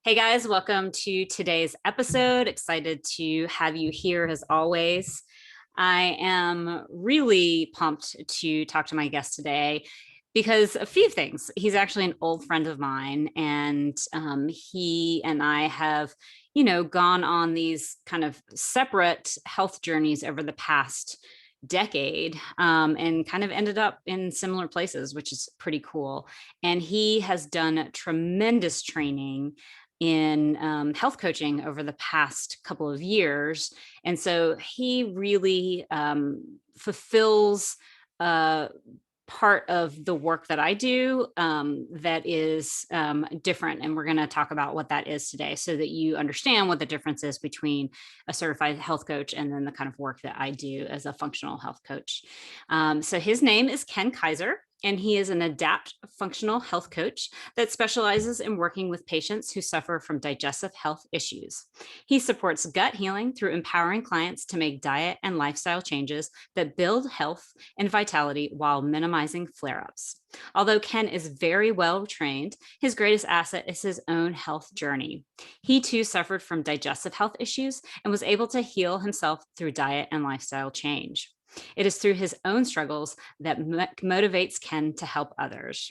Hey guys, welcome to today's episode. Excited to have you here as always. I am really pumped to talk to my guest today because a few things. He's actually an old friend of mine, and he and I have, gone on these kind of separate health journeys over the past decade and kind of ended up in similar places, which is pretty cool. And he has done tremendous training in health coaching over the past couple of years. And so he really fulfills part of the work that I do that is different. And we're going to talk about what that is today so that you understand what the difference is between a certified health coach and then the kind of work that I do as a functional health coach. So his name is Ken Kiser, and he is an adapt functional health coach that specializes in working with patients who suffer from digestive health issues. He supports gut healing through empowering clients to make diet and lifestyle changes that build health and vitality while minimizing flare-ups. Although Ken is very well trained, his greatest asset is his own health journey. He too suffered from digestive health issues and was able to heal himself through diet and lifestyle change. It is through his own struggles that motivates Ken to help others.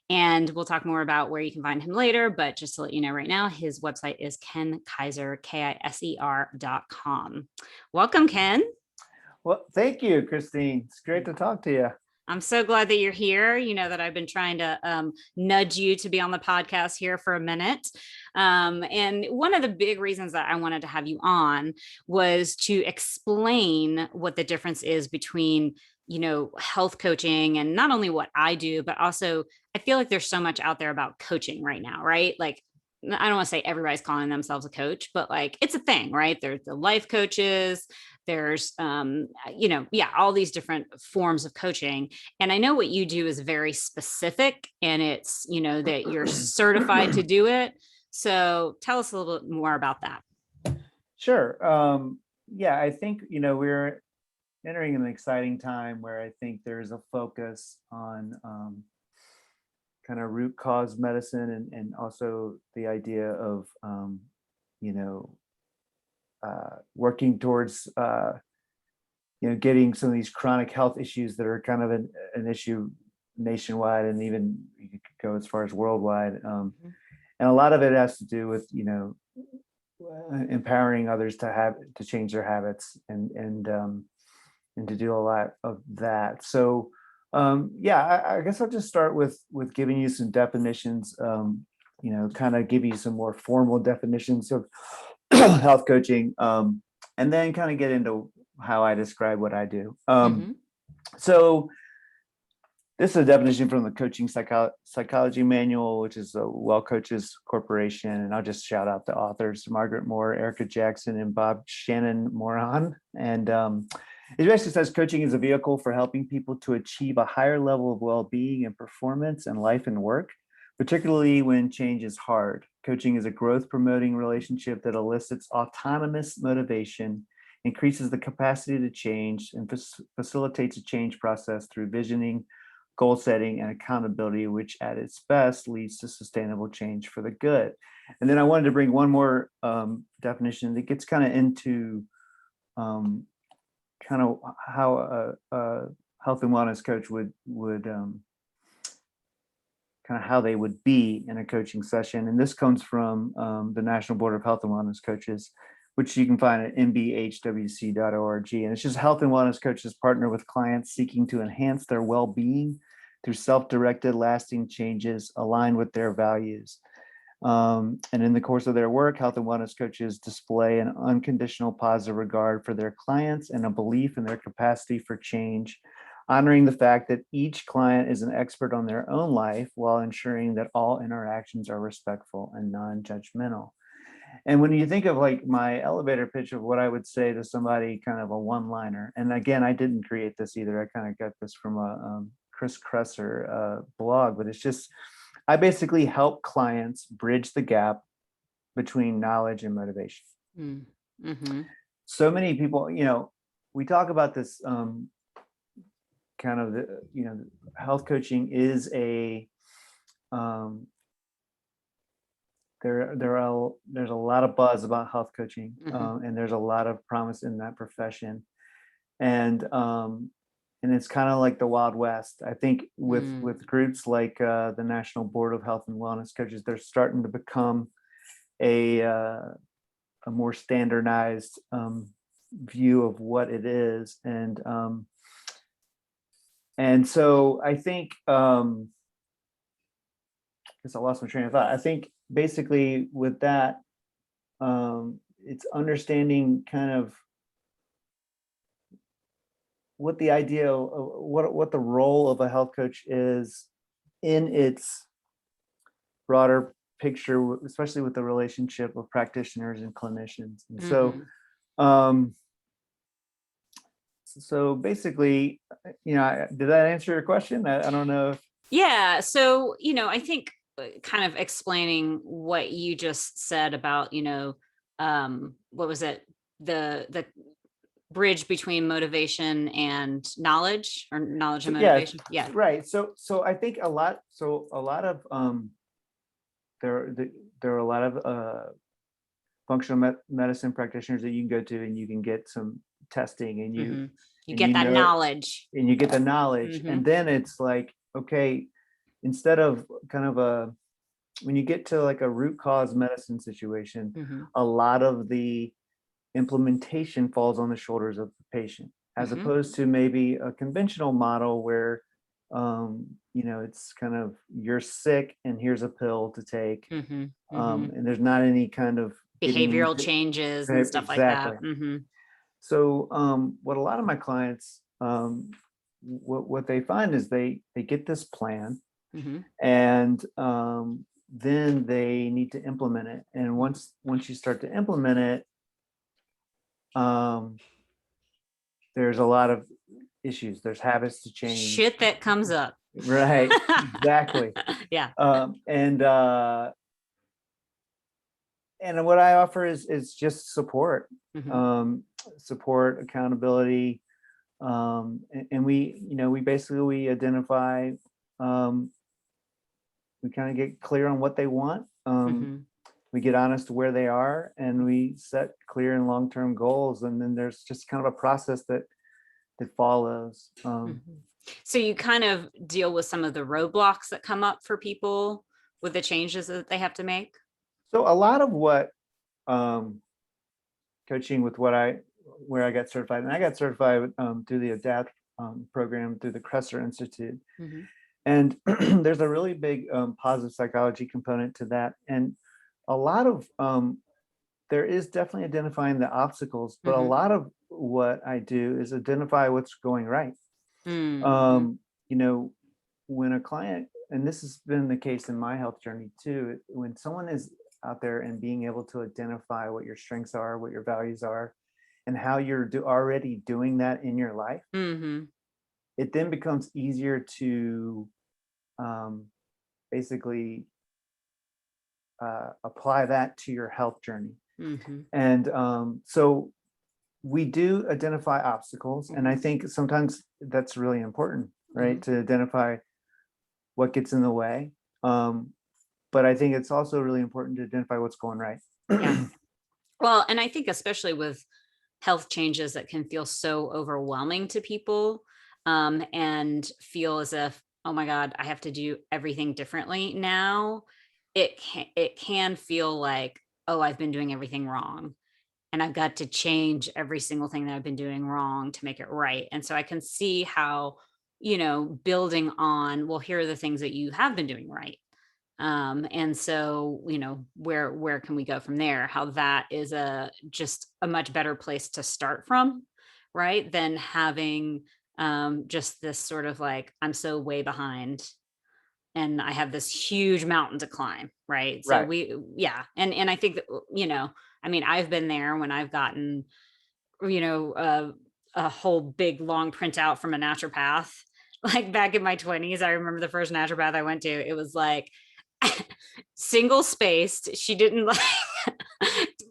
And we'll talk more about where you can find him later. But just to let you know right now, his website is KenKiser, KISER.com. Welcome, Ken. Well, thank you, Christine. It's great to talk to you. I'm so glad that you're here. You know that I've been trying to nudge you to be on the podcast here for a minute. And one of the big reasons that I wanted to have you on was to explain what the difference is between, health coaching and not only what I do, but also I feel like there's so much out there about coaching right now, right? Like, I don't want to say everybody's calling themselves a coach, but like it's a thing, right? There's the life coaches, there's all these different forms of coaching. And I know what you do is very specific, and it's that you're certified to do it. So tell us a little bit more about that. Sure. I think we're entering an exciting time where I think there's a focus on kind of root cause medicine and also the idea of working towards getting some of these chronic health issues that are kind of an issue nationwide, and even you could go as far as worldwide. And a lot of it has to do with empowering others to change their habits and to do a lot of that. So I guess I'll just start with giving you some definitions, kind of give you some more formal definitions of health coaching, and then kind of get into how I describe what I do. So this is a definition from the Coaching Psychology Manual, which is a Well Coaches Corporation. And I'll just shout out the authors, Margaret Moore, Erica Jackson, and Bob Shannon Moran. And it basically says coaching is a vehicle for helping people to achieve a higher level of well-being and performance in life and work, particularly when change is hard. Coaching is a growth-promoting relationship that elicits autonomous motivation, increases the capacity to change, and facilitates a change process through visioning, goal setting, and accountability, which at its best leads to sustainable change for the good. And then I wanted to bring one more definition that gets kind of into kind of how a health and wellness coach would kind of how they would be in a coaching session. And this comes from the National Board of Health and Wellness Coaches, which you can find at nbhwc.org. And it's just health and wellness coaches partner with clients seeking to enhance their well-being through self-directed, lasting changes aligned with their values. And in the course of their work, health and wellness coaches display an unconditional positive regard for their clients and a belief in their capacity for change, honoring the fact that each client is an expert on their own life while ensuring that all interactions are respectful and non-judgmental. And when you think of like my elevator pitch of what I would say to somebody, kind of a one-liner, and again, I didn't create this either. I kind of got this from a Chris Kresser blog, but it's just, I basically help clients bridge the gap between knowledge and motivation. So many people, we talk about this kind of health coaching is a kind there's a lot of buzz about health coaching, Mhm. and there's a lot of promise in that profession, and it's kind of like the Wild West. I think Mm. with groups like the National Board of Health and Wellness Coaches, they're starting to become a more standardized view of what it is, and so I think because I lost my train of thought. I think basically with that, it's understanding kind of what the idea of what the role of a health coach is in its broader picture, especially with the relationship of practitioners and clinicians. And Mhm. um, so basically, did that answer your question? I don't know if Yeah. So, I think kind of explaining what you just said about, what was it? The bridge between motivation and knowledge, or knowledge and yeah, motivation. Yeah. right. So I think a lot of there there are a lot of functional medicine practitioners that you can go to and you can get some testing Hmm. You and get that knowledge. and you get the knowledge, Hmm. and then it's like, okay, instead of kind of when you get to like a root cause medicine situation, Hmm. a lot of the implementation falls on the shoulders of the patient, as Hmm. opposed to maybe a conventional model where it's kind of, you're sick and here's a pill to take, Hmm. Hmm. and there's not any kind of getting Behavioral into changes and right, stuff like exactly. that. Hmm. So what a lot of my clients, what they find is they get this plan, Hmm. and then they need to implement it. And once you start to implement it, um, there's a lot of issues. There's habits to change. Shit that comes up. Right, exactly. Yeah. Um, and uh, and what I offer is just support, Hmm. um, support, accountability, and we basically we identify, um, we kind of get clear on what they want. Hmm. We get honest to where they are, and we set clear and long-term goals, and then there's just kind of a process that follows. Hmm. So you kind of deal with some of the roadblocks that come up for people with the changes that they have to make. So a lot of what um, coaching with where I got certified, and I got certified through the ADAPT program through the Kresser Institute. Hmm. And there's a really big positive psychology component to that. And a lot of there is definitely identifying the obstacles, but a Hmm. lot of what I do is identify what's going right. Hmm. Um, when a client, and this has been the case in my health journey too, when someone is out there and being able to identify what your strengths are, what your values are, and how you're already doing that in your life, Hmm. it then becomes easier to um, basically apply that to your health journey. Hmm. And so we do identify obstacles, and I Hmm. think sometimes that's really important, right? Hmm. To identify what gets in the way. But I think it's also really important to identify what's going right. Yeah. Well, and I think especially with health changes that can feel so overwhelming to people, and feel as if, oh my God, I have to do everything differently now. It can feel like, oh, I've been doing everything wrong, and I've got to change every single thing that I've been doing wrong to make it right. And so I can see how, building on, well, here are the things that you have been doing right. And so, where can we go from there? How that is just a much better place to start from, right? Than having just this sort of like, I'm so way behind and I have this huge mountain to climb, right? So Right. yeah. And I think that, I mean, I've been there when I've gotten, you know, uh, a whole big long printout from a naturopath. Like back in my 20s, I remember the first naturopath I went to, it was like single spaced. She didn't like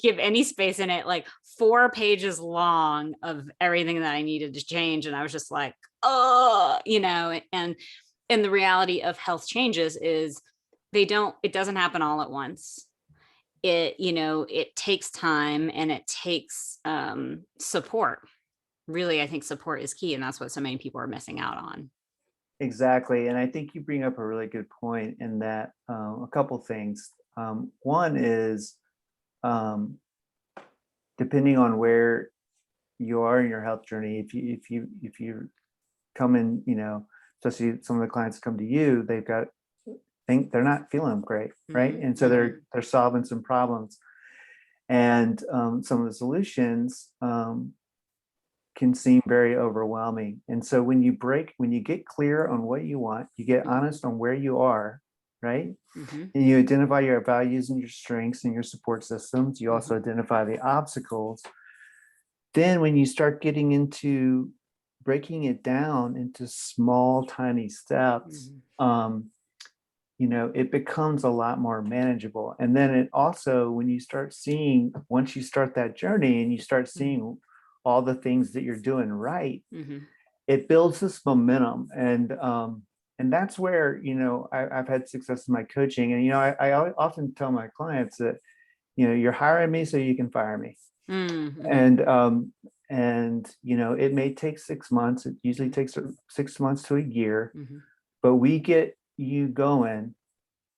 give any space in it, like 4 pages long of everything that I needed to change. And I was just like, oh, and the reality of health changes is it doesn't happen all at once. it takes time and it takes support. Really, I think support is key, and that's what so many people are missing out on. Exactly. And I think you bring up a really good point in that a couple things. One is depending on where you are in your health journey, if you come in, especially some of the clients come to you, think they're not feeling great, right? And so they're solving some problems, and some of the solutions can seem very overwhelming. And so when you get clear on what you want, you get honest on where you are, right? And you identify your values and your strengths and your support systems. You also identify the obstacles. Then when you start getting into breaking it down into small, tiny steps, it becomes a lot more manageable. And then it also, when you start seeing, once you start that journey and you start seeing all the things that you're doing right, it builds this momentum. And that's where, I've had success in my coaching. And, I often tell my clients that, you're hiring me so you can fire me. And it may take 6 months. It usually takes 6 months to a year, but we get you going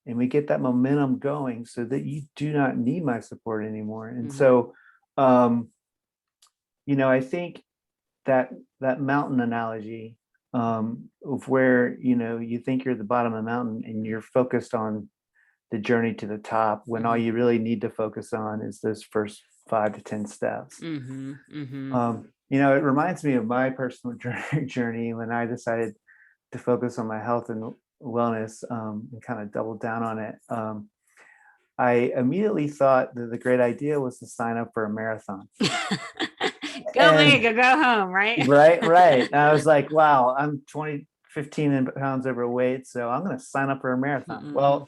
and we get that momentum going so that you do not need my support anymore. And so, I think that mountain analogy of where, you think you're at the bottom of the mountain and you're focused on the journey to the top, when all you really need to focus on is those first 5 to 10 steps. It reminds me of my personal journey when I decided to focus on my health and wellness, and kind of double down on it. I immediately thought that the great idea was to sign up for a marathon. Go big or go home, right? Right. And I was like, wow, I'm 15 pounds overweight, so I'm going to sign up for a marathon. Well,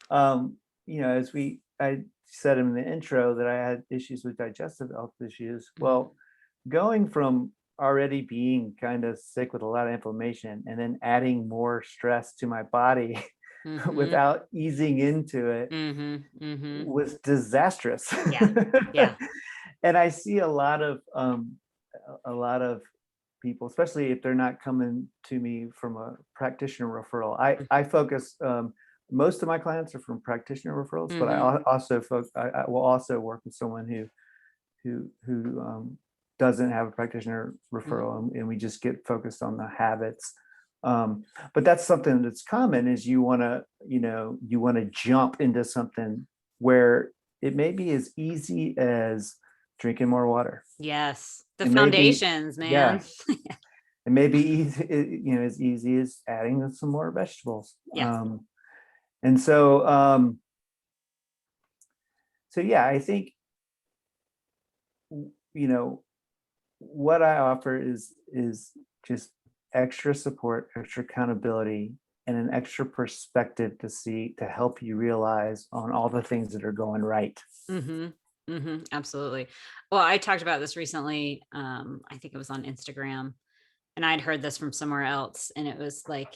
as I said in the intro that I had issues with digestive health issues. Well, going from already being kind of sick with a lot of inflammation and then adding more stress to my body without easing into it was disastrous. Yeah. And I see a lot of people, especially if they're not coming to me from a practitioner referral. I focus, most of my clients are from practitioner referrals, but I will also work with someone who doesn't have a practitioner referral, and we just get focused on the habits. But that's something that's common, is you want to jump into something where it may be as easy as drinking more water. Yes, the foundations, man. Yeah. It may be easy, as easy as adding some more vegetables. And so, I think, what I offer is just extra support, extra accountability, and an extra perspective to help you realize on all the things that are going right. Absolutely. Well, I talked about this recently. I think it was on Instagram, and I'd heard this from somewhere else, and it was like,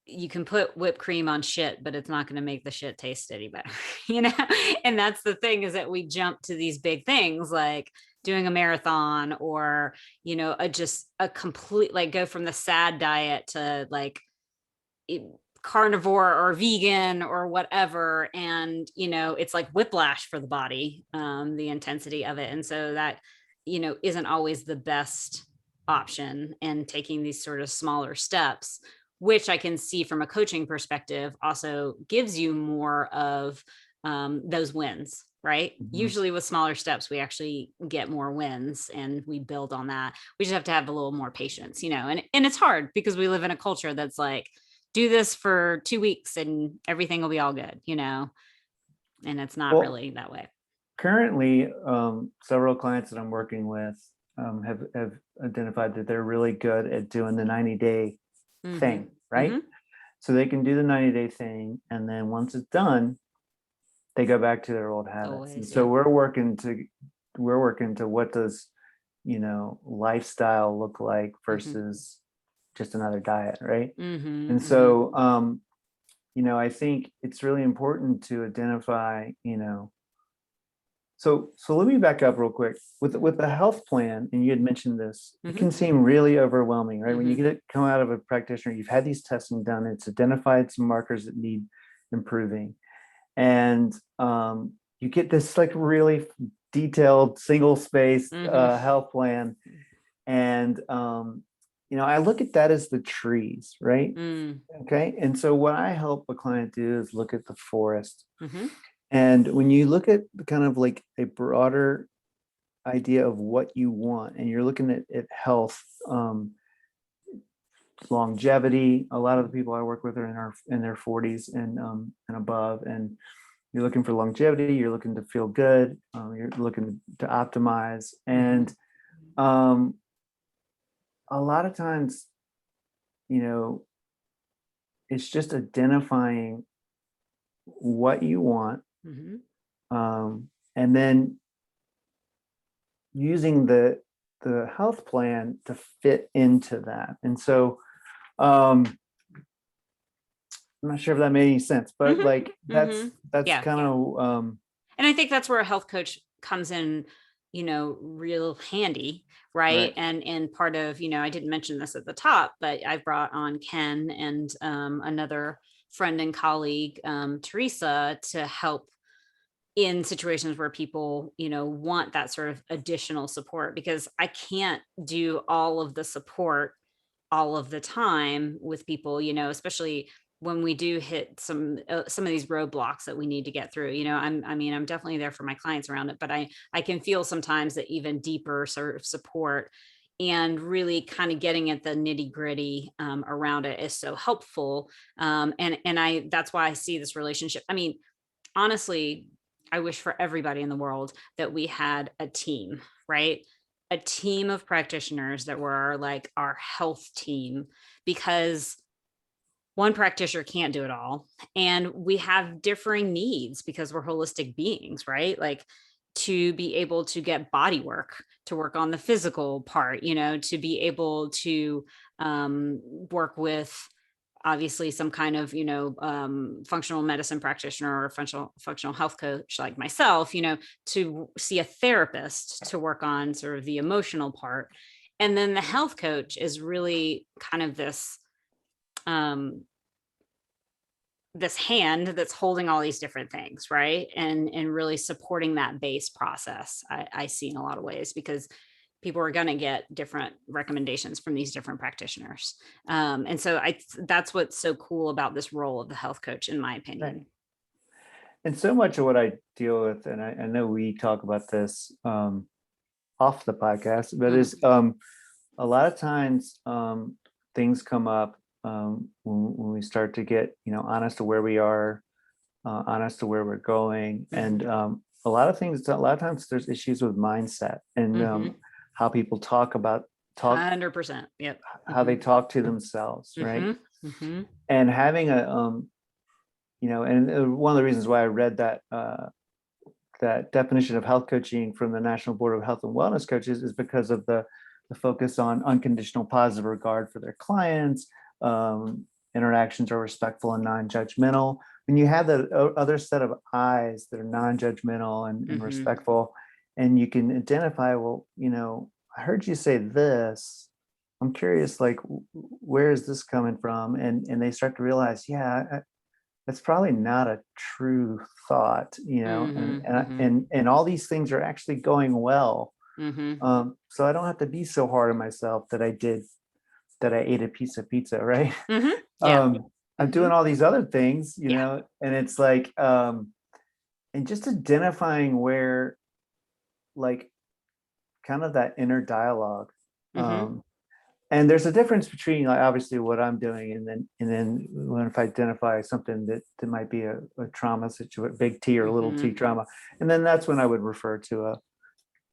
you can put whipped cream on shit, but it's not going to make the shit taste any better, And that's the thing, is that we jump to these big things like doing a marathon, or, just a complete, like, go from the sad diet to like carnivore or vegan or whatever. And, it's like whiplash for the body, the intensity of it. And so that, isn't always the best option. And taking these sort of smaller steps, which I can see from a coaching perspective, also gives you more of those wins, right? Usually with smaller steps, we actually get more wins, and we build on that. We just have to have a little more patience, and it's hard because we live in a culture that's like, do this for 2 weeks and everything will be all good, and it's not really that way. Currently, several clients that I'm working with have identified that they're really good at doing the 90-day thing, right? So they can do the 90-day thing, and then once it's done, they go back to their old habits. And so we're working to what does, lifestyle look like versus just another diet, right? And so I think it's really important to identify, so let me back up real quick with the health plan, and you had mentioned this. It Mm-hmm. can seem really overwhelming, right? When you Mm-hmm. get it come out of a practitioner, you've had these testing done, it's identified some markers that need improving, and you get this like really detailed single space Mm-hmm. health plan, and I look at that as the trees, right? Mm. Okay, and so what I help a client do is look at the forest. Mm-hmm. And when you look at kind of like a broader idea of what you want, and you're looking at health, longevity, a lot of the people I work with are in their 40s and above, and you're looking for longevity, you're looking to feel good, you're looking to optimize, Mm-hmm. and a lot of times, you know, it's just identifying what you want, Mm-hmm. and then using the health plan to fit into that. And so um I'm not sure if that made any sense, but like Mm-hmm. that's Mm-hmm. that's Yeah. kind of And I think that's where a health coach comes in, real handy, right? right. And part of, I didn't mention this at the top, but I've brought on Ken and another friend and colleague, Teresa, to help in situations where people, want that sort of additional support, because I can't do all of the support all of the time with people, especially when we do hit some of these roadblocks that we need to get through. I'm definitely there for my clients around it, but I can feel sometimes that even deeper sort of support and really kind of getting at the nitty gritty around it is so helpful. And I that's why I see this relationship. I mean, honestly, I wish for everybody in the world that we had a team, right? A team of practitioners that were like our health team, because one practitioner can't do it all. And we have differing needs because we're holistic beings, right? Like, to be able to get body work, to work on the physical part, to be able to work with obviously some kind of functional medicine practitioner or functional health coach like myself, to see a therapist to work on sort of the emotional part. And then the health coach is really kind of um this hand that's holding all these different things, right? And really supporting that base process. I see in a lot of ways, because people are going to get different recommendations from these different practitioners. And so that's what's so cool about this role of the health coach, in my Right. opinion. And so much of what I deal with, and I know we talk about this off the podcast, but is a lot of times things come up when we start to get honest to where we are, honest to where we're going, and a lot of times there's issues with mindset and Mm-hmm. how people talk 100%. Yep. how Mm-hmm. they talk to themselves, right? Mm-hmm. Mm-hmm. And having a and one of the reasons why I read that definition of health coaching from the National Board of Health and Wellness Coaches is because of the focus on unconditional positive regard for their clients. Interactions are respectful and non-judgmental. When you have the other set of eyes that are non-judgmental and Mm-hmm. respectful, and you can identify, well, I heard you say this. I'm curious, like, where is this coming from? And they start to realize, yeah, that's probably not a true thought, and Mm-hmm. and Mm-hmm. and all these things are actually going well. Mm-hmm. So I don't have to be so hard on myself that I ate a piece of pizza, right? Mm-hmm. Yeah. um, I'm Mm-hmm. doing all these other things, Yeah. and it's like, and just identifying where, like, kind of that inner dialogue. Mm-hmm. Um, and there's a difference between, like, obviously what I'm doing, and then when if I identify something that might be a trauma situation, big T or little Mm-hmm. T trauma, and then that's when I would refer to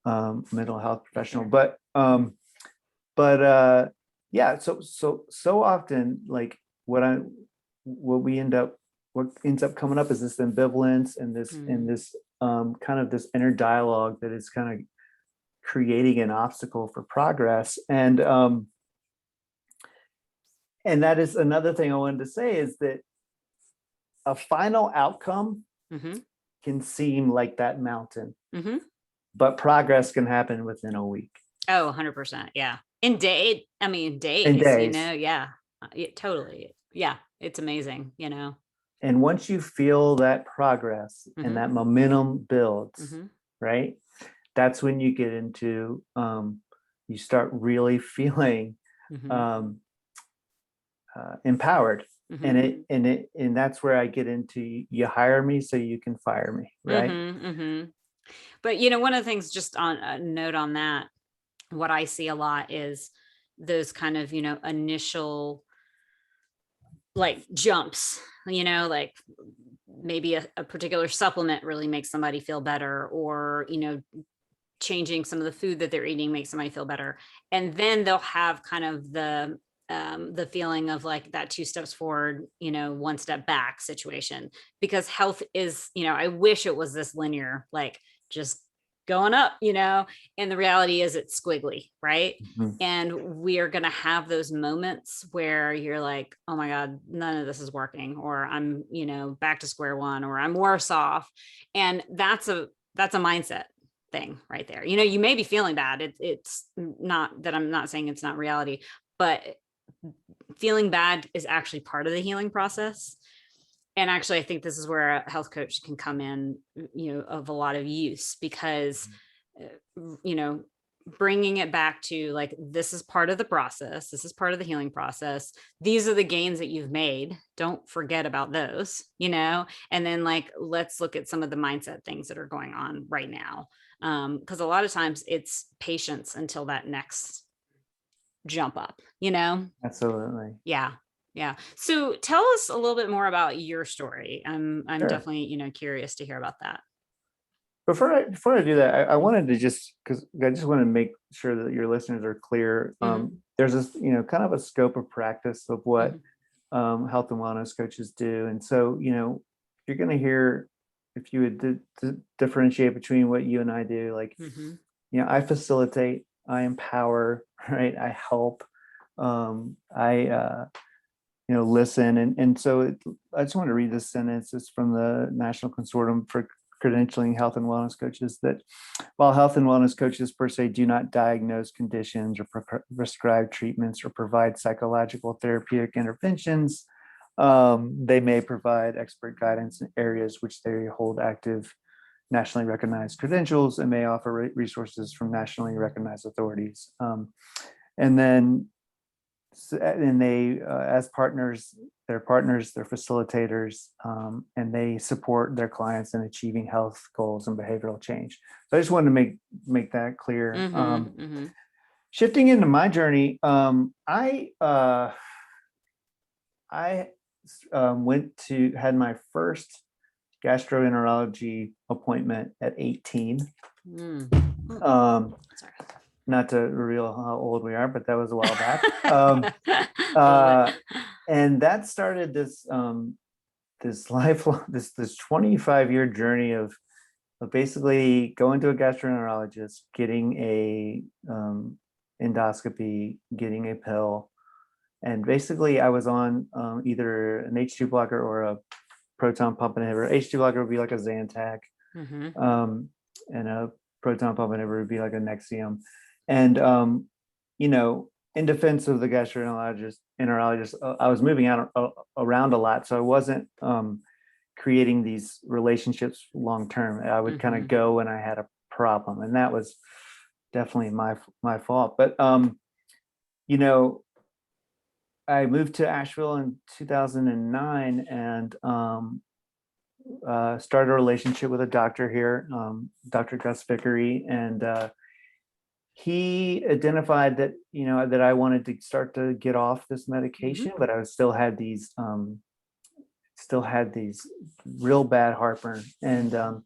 a mental health professional. Sure. But yeah, so often, like, what we end up what ends up coming up is this ambivalence and Mm-hmm. this kind of this inner dialogue that is kind of creating an obstacle for progress. And that is another thing I wanted to say, is that a final outcome Mm-hmm. can seem like that mountain, Mm-hmm. but progress can happen within a week. Oh, 100%. Yeah. I mean, In days, days. yeah. Totally. Yeah. It's amazing, And once you feel that progress and Mm-hmm. that momentum builds, Mm-hmm. right? That's when you get into, you start really feeling Mm-hmm. um, empowered. Mm-hmm. And that's where I get into, you hire me so you can fire me, right? Mm-hmm. Mm-hmm. But one of the things, just on a note on that, what I see a lot is those kind of, initial like jumps, like maybe a particular supplement really makes somebody feel better, or, changing some of the food that they're eating makes somebody feel better. And then they'll have kind of the feeling of like that 2 steps forward, 1 step back situation, because health is, I wish it was this linear, like just going up, and the reality is it's squiggly, right? Mhm. And we are going to have those moments where you're like, oh my God, none of this is working, or I'm, back to square one, or I'm worse off. And that's a mindset thing right there. You may be feeling bad. It's not that I'm not saying it's not reality, but feeling bad is actually part of the healing process. And actually, I think this is where a health coach can come in, of a lot of use, because, you know, bringing it back to like, this is part of the process. This is part of the healing process. These are the gains that you've made. Don't forget about those, and then like, let's look at some of the mindset things that are going on right now. Because a lot of times it's patience until that next jump up, Absolutely. Yeah. Yeah. So tell us a little bit more about your story. I'm Sure. definitely, curious to hear about that. Before I do that, I wanted to because I just want to make sure that your listeners are clear. Hmm. There's this, kind of a scope of practice of what Hmm. health and wellness coaches do. And so, you're going to hear, if you would differentiate between what you and I do, like, Hmm. I facilitate, I empower, right? I help, I listen. And so I just want to read this sentence. It's from the National Consortium for Credentialing Health and Wellness Coaches, that while health and wellness coaches per se do not diagnose conditions or prescribe treatments or provide psychological therapeutic interventions, they may provide expert guidance in areas which they hold active nationally recognized credentials and may offer resources from nationally recognized authorities. And then and they as partners, they're facilitators, and they support their clients in achieving health goals and behavioral change. So I just wanted to make that clear. Hmm. Hmm. Shifting into my journey, I had my first gastroenterology appointment at 18. Mm. um, Sorry. Not to reveal how old we are, but that was a while back. Love it. And that started this lifelong, this 25-year journey of basically going to a gastroenterologist, getting a endoscopy, getting a pill, and basically I was on either an H2 blocker or a proton pump inhibitor. H2 blocker would be like a Zantac, Hmm. and a proton pump inhibitor would be like a Nexium. And in defense of the gastroenterologist, I was moving out around a lot, so I wasn't creating these relationships long term. I would kind of Hmm. go when I had a problem, and that was definitely my fault. But you know, I moved to Asheville in 2009, and started a relationship with a doctor here, Dr. Gus Vickery, and he identified that that I wanted to start to get off this Hmm. medication, but I still had these real bad heartburn, and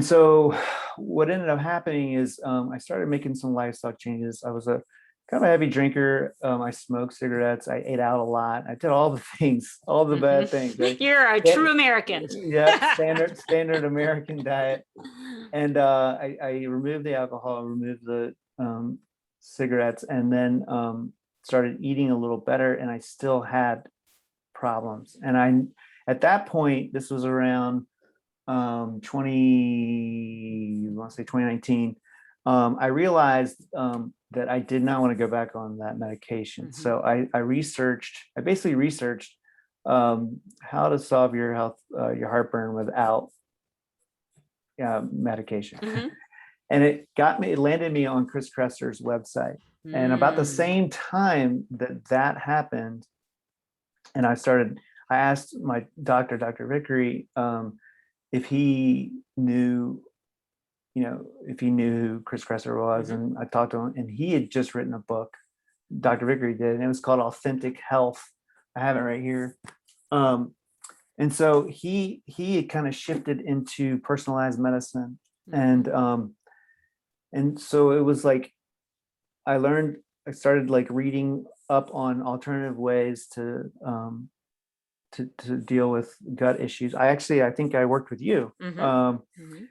so what ended up happening is I started making some lifestyle changes. I was a kind of a heavy drinker. I smoked cigarettes. I ate out a lot. I did all the things, all the Hmm. bad things, right? You're a true American. Yep, standard American diet. And I removed the alcohol, removed the cigarettes, and then started eating a little better. And I still had problems, at that point, this was around 2019. I realized that I did not want to go back on that medication. Mm-hmm. So I basically researched how to solve your heartburn without medication. Mm-hmm. And it landed me on Chris Kresser's website. And about the same time that happened, and I asked my doctor, Dr. Vickery, if he knew, if he knew who Chris Kresser was. Mm-hmm. And I talked to him, and he had just written a book, Dr. Vickery did, and it was called Authentic Health. I have it right here. And so he had kind of shifted into personalized medicine. Mm-hmm. And so it was like, I started like reading up on alternative ways to deal with gut issues. I think I worked with you. Mm-hmm. Mm-hmm.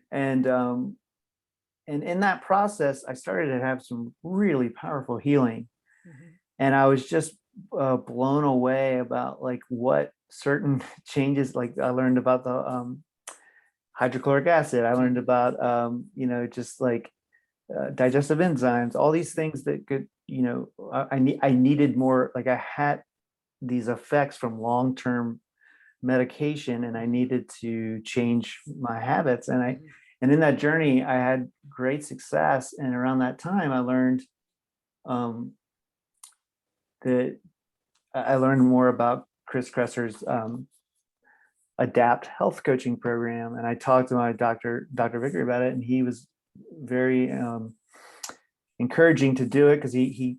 And in that process, I started to have some really powerful healing. Mm-hmm. And I was just blown away about like what certain changes, like I learned about the hydrochloric acid. I learned about, just like digestive enzymes, all these things that could, I needed more, like I had these effects from long-term medication, and I needed to change my habits. And in that journey, I had great success. And around that time, I learned that I learned more about Chris Kresser's Adapt health coaching program. And I talked to my Dr. Vickery about it, and he was very encouraging to do it, because he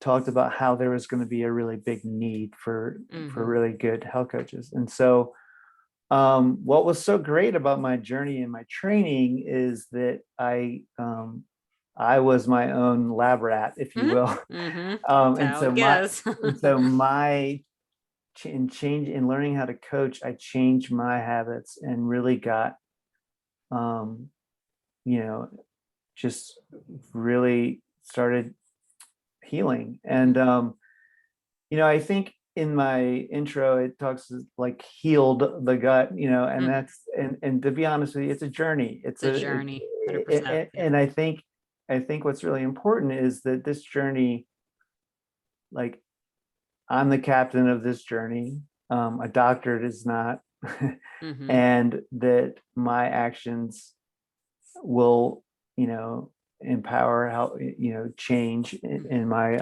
talked about how there was going to be a really big need for really good health coaches. And so what was so great about my journey and my training is that I was my own lab rat, if you will. Mm-hmm. And so my change in learning how to coach, I changed my habits and really got just really started healing. And I think in my intro it talks like healed the gut, and that's and to be honest with you, it's a journey. It's a journey, 100%. And I think what's really important is that this journey, like, I'm the captain of this journey. A doctor is not. Mm-hmm. And that my actions will, empower, help, change in my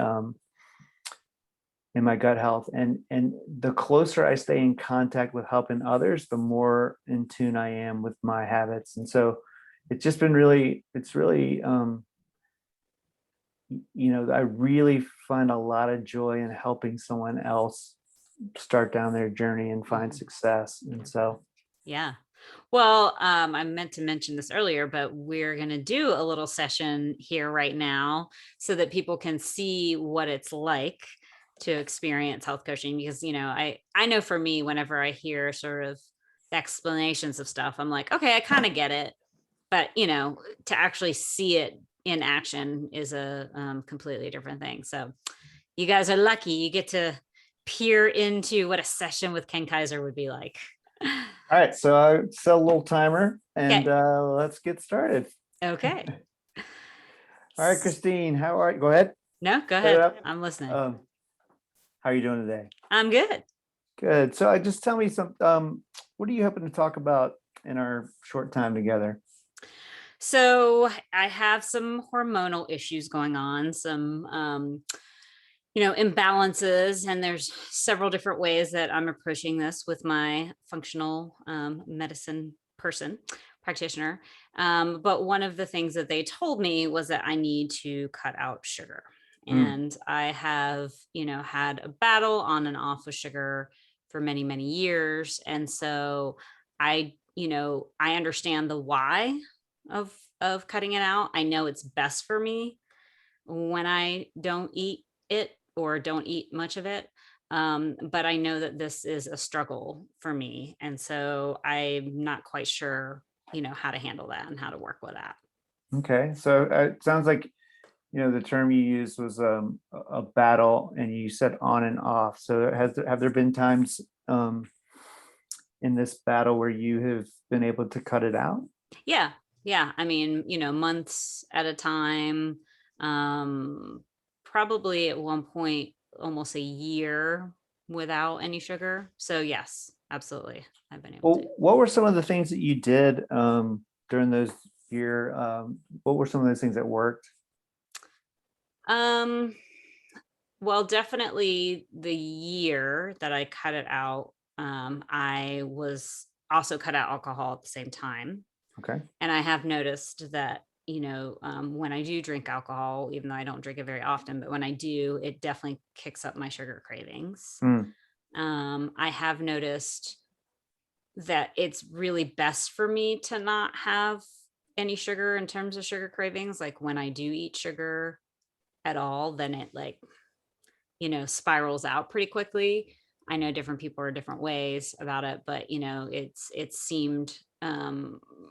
gut health. And the closer I stay in contact with helping others, the more in tune I am with my habits. And so it's just been it's really I really find a lot of joy in helping someone else start down their journey and find success. And so yeah. Well, I meant to mention this earlier, but we're going to do a little session here right now so that people can see what it's like to experience health coaching. Because, I know for me, whenever I hear sort of the explanations of stuff, I'm like, okay, I kind of get it. But, to actually see it in action is a completely different thing. So you guys are lucky. You get to peer into what a session with Ken Kiser would be like. All right, so I set a little timer, and Okay. let's get started. Okay. All right, Christine, how are you? Go ahead. No, go ahead. I'm listening. How are you doing today? I'm good. Good. So just tell me what are you hoping to talk about in our short time together? So I have some hormonal issues going on, some imbalances, and there's several different ways that I'm approaching this with my functional medicine practitioner. But one of the things that they told me was that I need to cut out sugar. And I have, had a battle on and off with sugar for many, many years. And so I understand the why of cutting it out. I know it's best for me when I don't eat it or don't eat much of it. But I know that this is a struggle for me. And so I'm not quite sure, how to handle that and how to work with that. Okay. So it sounds like, the term you used was a battle, and you said on and off. So have there been times in this battle where you have been able to cut it out? Yeah. Yeah. I mean, months at a time. Probably at one point, almost a year without any sugar. So yes, absolutely. I've been able to. Well, what were some of the things that you did during those year? What were some of those things that worked? Um, well, definitely the year that I cut it out, I was also cut out alcohol at the same time. Okay. And I have noticed that, when I do drink alcohol, even though I don't drink it very often, but when I do, it definitely kicks up my sugar cravings. Mm, I have noticed that it's really best for me to not have any sugar in terms of sugar cravings. Like when I do eat sugar at all, then it like, spirals out pretty quickly. I know different people are different ways about it, but it seemed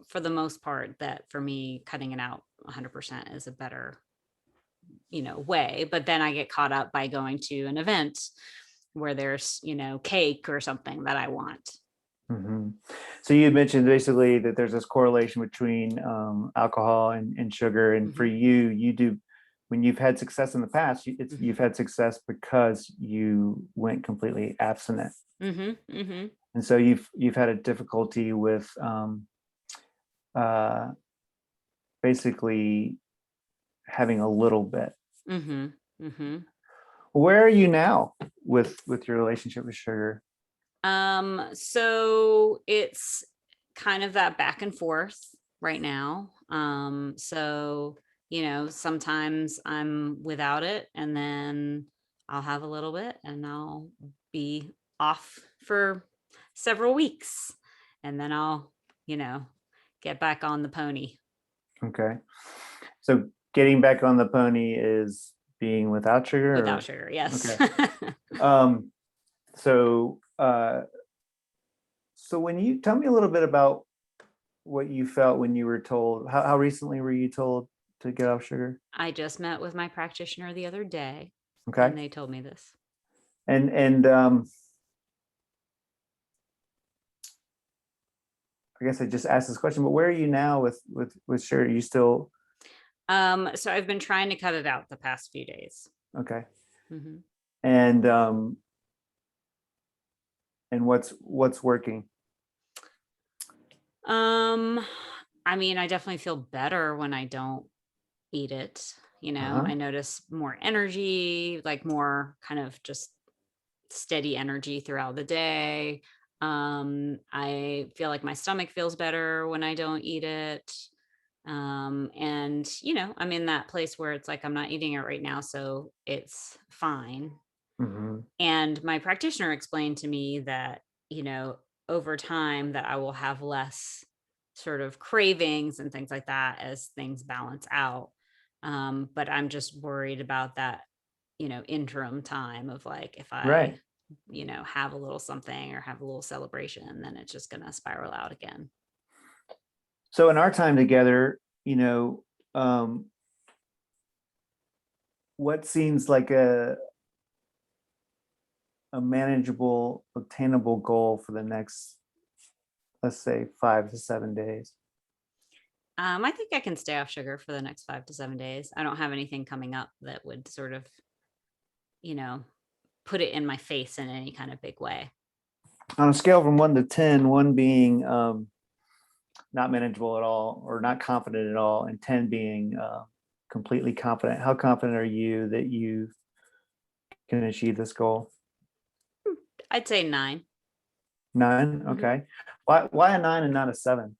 for the most part that for me cutting it out 100% is a better, way. But then I get caught up by going to an event where there's, cake or something that I want. hmm So you mentioned basically that there's this correlation between alcohol and sugar, and for Hmm. you, you do when you've had success in the past, Hmm. you've had success because you went completely abstinent, Hmm. Hmm. and so you've had a difficulty with uh, basically having a little bit. Hmm. Hmm. Where are you now with your relationship with sugar? So it's kind of that back and forth right now. So, sometimes I'm without it and then I'll have a little bit and I'll be off for several weeks and then I'll, you know, get back on the pony Okay, so getting back on the pony is being without without sugar, sugar. or Yes. okay. Um, so so when you tell me a little bit about what you felt when you were told, how recently were you told to get off sugar? I just met with my practitioner the other day Okay. and they told me this. And I guess I just asked this question, but where are you now with sugar? Are you still So I've been trying to cut it out the past few days. okay? Hmm. And and what's working? Um, I mean, I definitely feel better when I don't eat it. Uh-huh. I notice more energy, like more kind of just steady energy throughout the day. I feel like my stomach feels better when I don't eat it. And I'm in that place where it's like I'm not eating it right now, so it's fine. Hmm. And my practitioner explained to me that, over time that I will have less sort of cravings and things like that as things balance out. But I'm just worried about that, interim time of like if I, Right. have a little something or have a little celebration, then it's just going to spiral out again. So in our time together, um, what seems like a manageable, obtainable goal for the next, let's say, 5 to 7 days? I think I can stay off sugar for the next 5 to 7 days. I don't have anything coming up that would sort of, you know, put it in my face in any kind of big way. On a scale from 1 to 10, one being not manageable at all or not confident at all, and 10 being completely confident, how confident are you that you can achieve this goal? I'd say 9. 9. Hmm. Okay. Why a 9 and not a 7?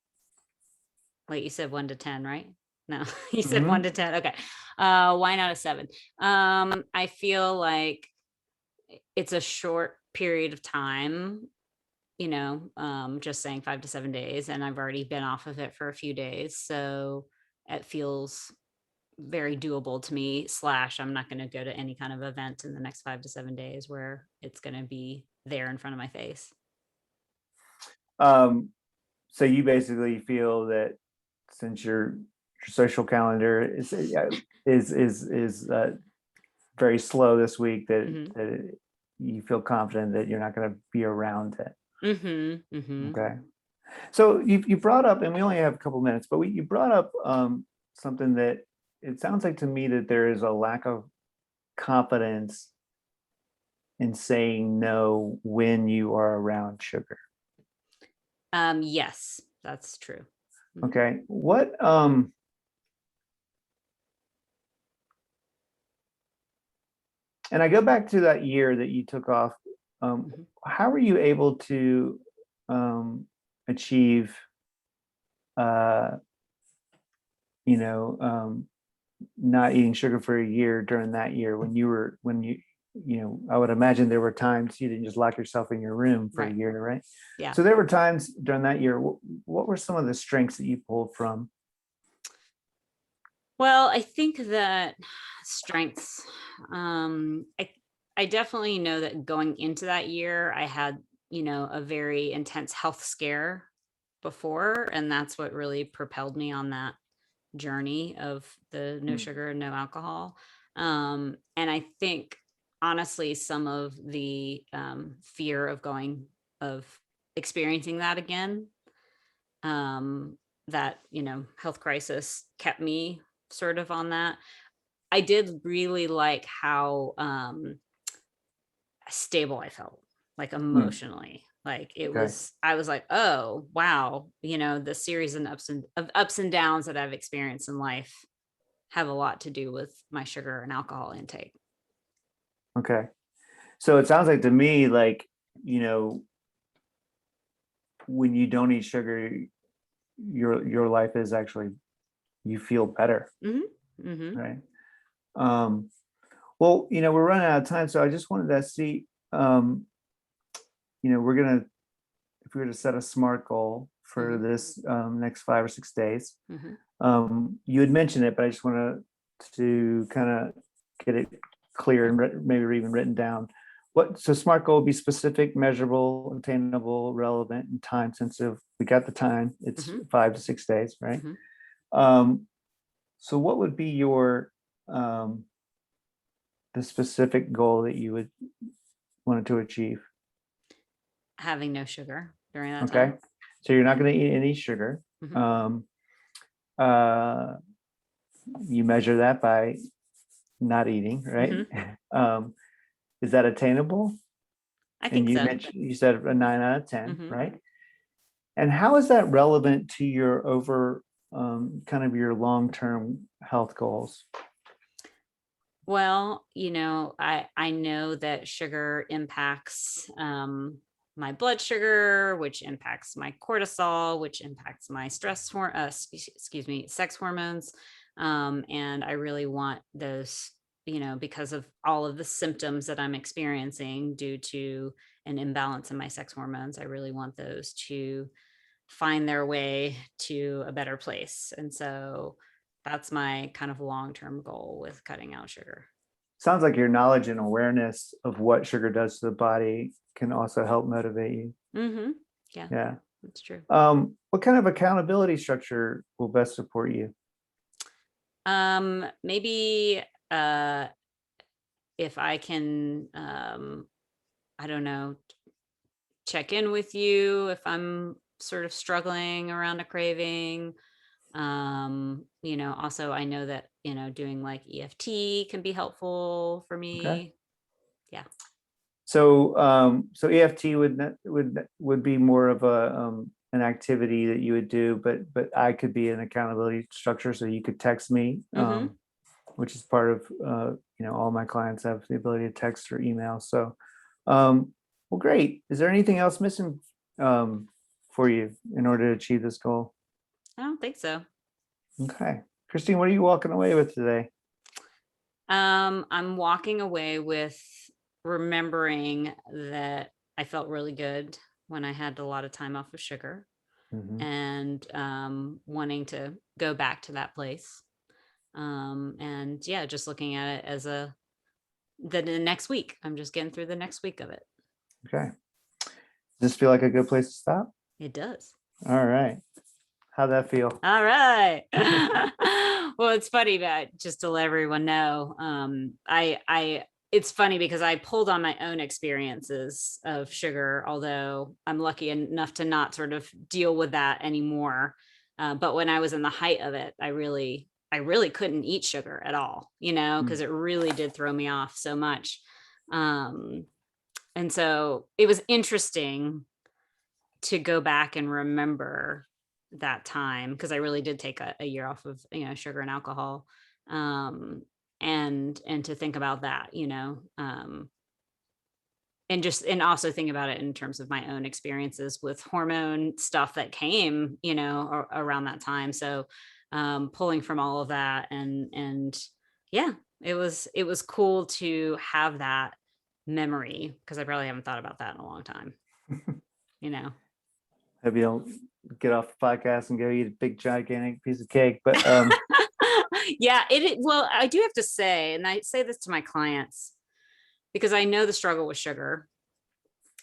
Wait, you said 1 to 10, right? No, you said one Hmm. to 10. Okay. Why not a 7? I feel like it's a short period of time, just saying 5 to 7 days, and I've already been off of it for a few days. So it feels very doable to me. Slash, I'm not going to go to any kind of event in the next 5 to 7 days where it's going to be there in front of my face. um, so you basically feel that since your social calendar is very slow this week, that Hmm. you feel confident that you're not going to be around it. Okay. So you brought up, and we only have a couple minutes, but you brought up something that it sounds like to me that there is a lack of confidence in saying no when you are around sugar. Yes, that's true. Okay. What and I go back to that year that you took off. How were you able to achieve uh you know not eating sugar for a year during that year when I would imagine there were times you didn't just lock yourself in your room for a Right. year, right? Yeah. So there were times during that year. What were some of the strengths that you pulled from? Well, I think that strengths, I definitely know that going into that year, I had, a very intense health scare before, and that's what really propelled me on that journey of the no Mm, sugar, no alcohol. And I think honestly, some of the fear of experiencing that again, um, that, health crisis kept me sort of on that. I did really like how stable I felt, like mm, emotionally. Like okay. I was like, oh wow, the series of ups and downs that I've experienced in life have a lot to do with my sugar and alcohol intake. Okay. So it sounds like to me like, you know, when you don't eat sugar, your life is actually you feel better, Hmm. Hmm. right? Um, well, we're running out of time, so I just wanted to see, um, we're gonna if we were to set a SMART goal for Hmm. this next 5 or 6 days. Hmm. You had mentioned it, but I just want to kind of get it clear and maybe even written down. So SMART goal would be specific, measurable, attainable, relevant, and time sensitive. We got the time. It's Hmm. 5 to 6 days, right? Hmm. Um, so what would be your the specific goal that you would wanted to achieve? Having no sugar during that Okay. time. So you're not going to eat any sugar. Hmm. Um, uh, you measure that by not eating, right? Hmm. Um, is that attainable? I And think so. you said a 9 out of 10, Hmm. right? And how is that relevant to your kind of your long-term health goals? Well, I know that sugar impacts my blood sugar, which impacts my cortisol, which impacts my excuse me, sex hormones. And I really want those, because of all of the symptoms that I'm experiencing due to an imbalance in my sex hormones. I really want those to find their way to a better place. And so that's my kind of long-term goal with cutting out sugar. Sounds like your knowledge and awareness of what sugar does to the body can also help motivate you. Hmm. Yeah, Yeah. that's true. What kind of accountability structure will best support you? Maybe if I can, I don't know, check in with you if I'm sort of struggling around a craving. Also I know that, doing like EFT can be helpful for Okay. me. Yeah. So EFT would be more of an activity that you would do, but I could be an accountability structure. So you could text me, Hmm. which is part of all my clients have the ability to text or email. So, um, well, great. Is there anything else missing for you in order to achieve this goal? I don't think so. Okay, Christine, what are you walking away with today? I'm walking away with remembering that I felt really good when I had a lot of time off of sugar, Hmm. and wanting to go back to that place. And yeah, just looking at it as the next week. I'm just getting through the next week of it. Okay, does this feel like a good place to stop? It does. All right, how'd that feel? All right. Well, it's funny, but just to let everyone know, I it's funny because I pulled on my own experiences of sugar, although I'm lucky enough to not sort of deal with that anymore. But when I was in the height of it, I really couldn't eat sugar at all, Mm. because it really did throw me off so much. Um, and so it was interesting to go back and remember that time, because I really did take a year off of, sugar and alcohol. Um, and to think about that, and also think about it in terms of my own experiences with hormone stuff that came, around that time. So pulling from all of that, and yeah, it was cool to have that memory, because I probably haven't thought about that in a long time, you know. Hope you don't get off the podcast and go eat a big gigantic piece of cake. But Yeah, well, I do have to say, and I say this to my clients because I know the struggle with sugar,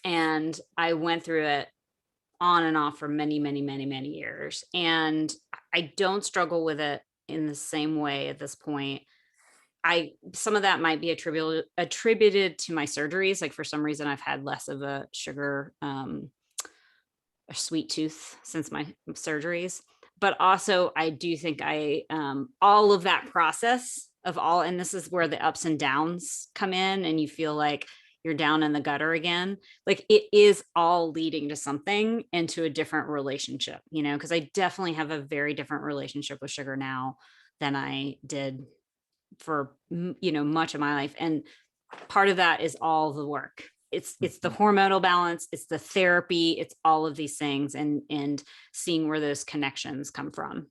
and I went through it on and off for many, many, many, many years. And I don't struggle with it in the same way at this point. Some of that might be attributed to my surgeries. Like, for some reason, I've had less of a sugar, a sweet tooth since my surgeries. But also, I do think all of that process of all, and this is where the ups and downs come in, and you feel like you're down in the gutter again. Like, it is all leading to something, into a different relationship, because I definitely have a very different relationship with sugar now than I did for, much of my life. And part of that is all the work. It's the hormonal balance, it's the therapy, it's all of these things, and seeing where those connections come from.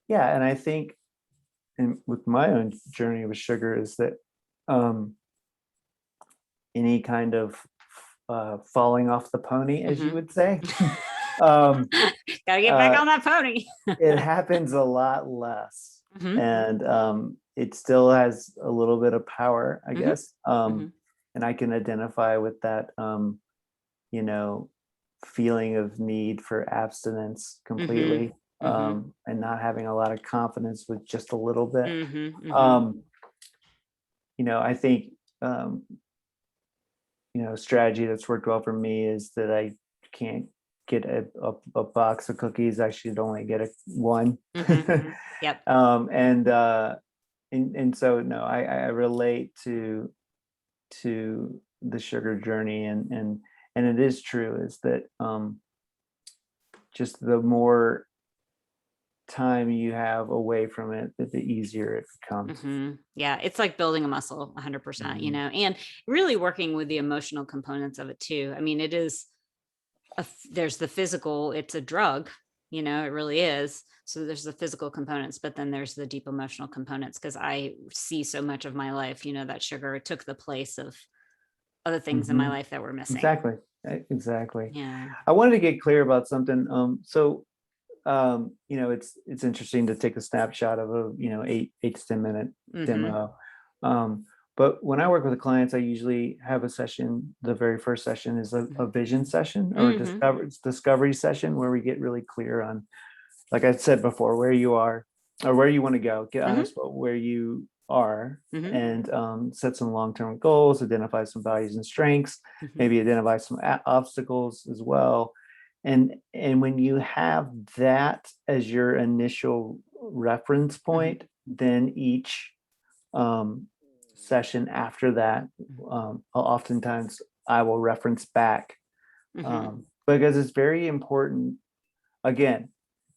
yeah, and I think, and with my own journey with sugar, is that any kind of falling off the pony, as you would say, Gotta get back on that pony. it happens a lot less. Mhm. And it still has a little bit of power, I Mhm. guess. Mhm. And I can identify with that, you know, feeling of need for abstinence completely, Mhm. and not having a lot of confidence with just a little bit. Mhm. Mhm. Um, I think, a strategy that's worked well for me is that I can't get a box of cookies. I should only get one. Mhm. Yep. And so no, I relate to the sugar journey, and it is true is that just the more time you have away from it, the easier it becomes. Yeah, it's like building a muscle 100%, Mhm. and really working with the emotional components of it too. I mean, it is there's the physical, it's a drug, it really is. So there's the physical components, but then there's the deep emotional components, because I see so much of my life, that sugar took the place of other things in my Mhm. life that were missing. Exactly. Exactly. Yeah. I wanted to get clear about something. It's interesting to take a snapshot of a 8 to 10 minute Hmm. demo. But when I work with the clients, I usually have a session. The very first session is a vision session, or a Hmm. discovery session, where we get really clear on, like I said before, where you are or where you want to go. Get Hmm. honest about where you are, Hmm. and set some long-term goals, identify some values and strengths, Hmm. maybe identify some obstacles as well. And when you have that as your initial reference Hmm. point, then each um, session after that, oftentimes I will reference back, Hmm. because it's very important. Again,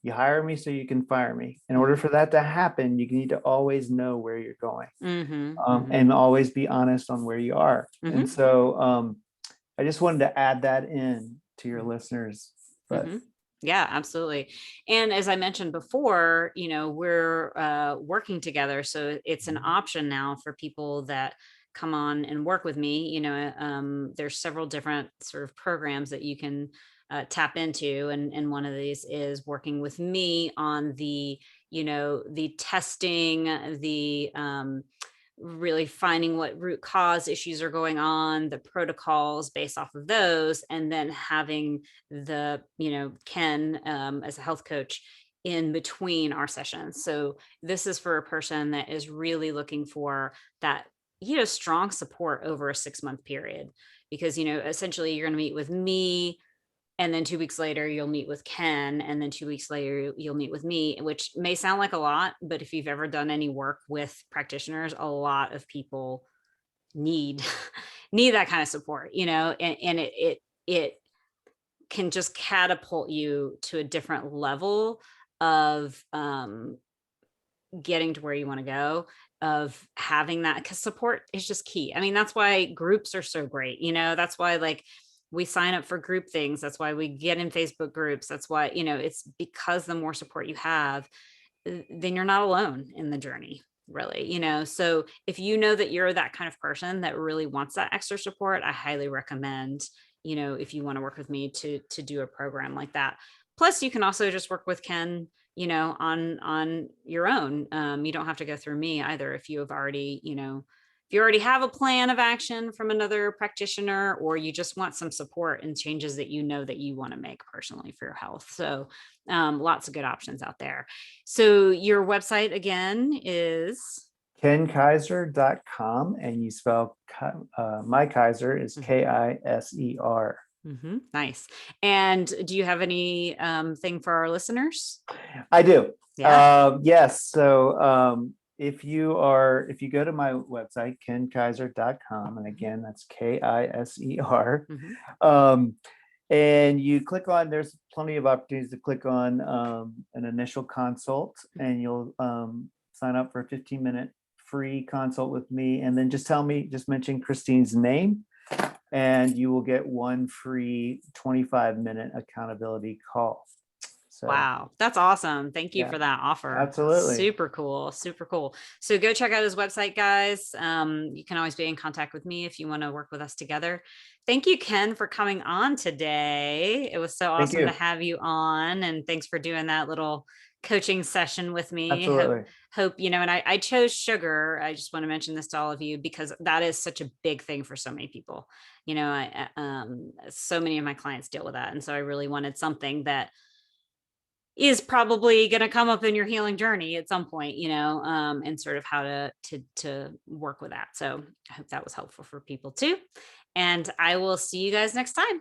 you hire me so you can fire me. In order Hmm. for that to happen, you need to always know where you're going, Hmm. Hmm. and always be honest on where you are. And Hmm. so I just wanted to add that in to your listeners. But Hmm. Yeah, absolutely. And as I mentioned before, we're working together. So it's an option now for people that come on and work with me. There's several different sort of programs that you can tap into. And one of these is working with me on the testing, the really finding what root cause issues are going on, the protocols based off of those, and then having Ken, as a health coach, in between our sessions. So this is for a person that is really looking for that, strong support over a 6-month period, because, essentially you're going to meet with me, and then 2 weeks later you'll meet with Ken, and then 2 weeks later you'll meet with me, which may sound like a lot, but if you've ever done any work with practitioners, a lot of people need need that kind of support, and it can just catapult you to a different level of getting to where you want to go, of having that, because support is just key. I mean, that's why groups are so great. That's why, like, we sign up for group things. That's why we get in Facebook groups. That's why, it's because the more support you have, then you're not alone in the journey, really. So if you know that you're that kind of person that really wants that extra support, I highly recommend, if you want to work with me, to do a program like that. Plus you can also just work with Ken, on your own. You don't have to go through me either. If you have already, if you already have a plan of action from another practitioner, or you just want some support and changes that that you want to make personally for your health. So lots of good options out there. So your website again is? KenKiser.com, and you spell my Kiser is Kiser. Nice. And do you have any thing for our listeners? I do. Yeah. Yes. So if you go to my website, KenKiser.com, and again, that's Kiser. And you click on, there's plenty of opportunities to click on an initial consult, and you'll sign up for a 15-minute free consult with me. And then just mention Christine's name, and you will get one free 25-minute accountability call. So, wow, that's awesome. Thank you for that offer. Absolutely. Super cool. Super cool. So go check out his website, guys. You can always be in contact with me if you want to work with us together. Thank you, Ken, for coming on today. It was so awesome to have you on. And thanks for doing that little coaching session with me. Absolutely. Hope, and I chose sugar. I just want to mention this to all of you, because that is such a big thing for so many people. So many of my clients deal with that. And so I really wanted something that is probably going to come up in your healing journey at some point, and sort of how to work with that. So I hope that was helpful for people too. And I will see you guys next time.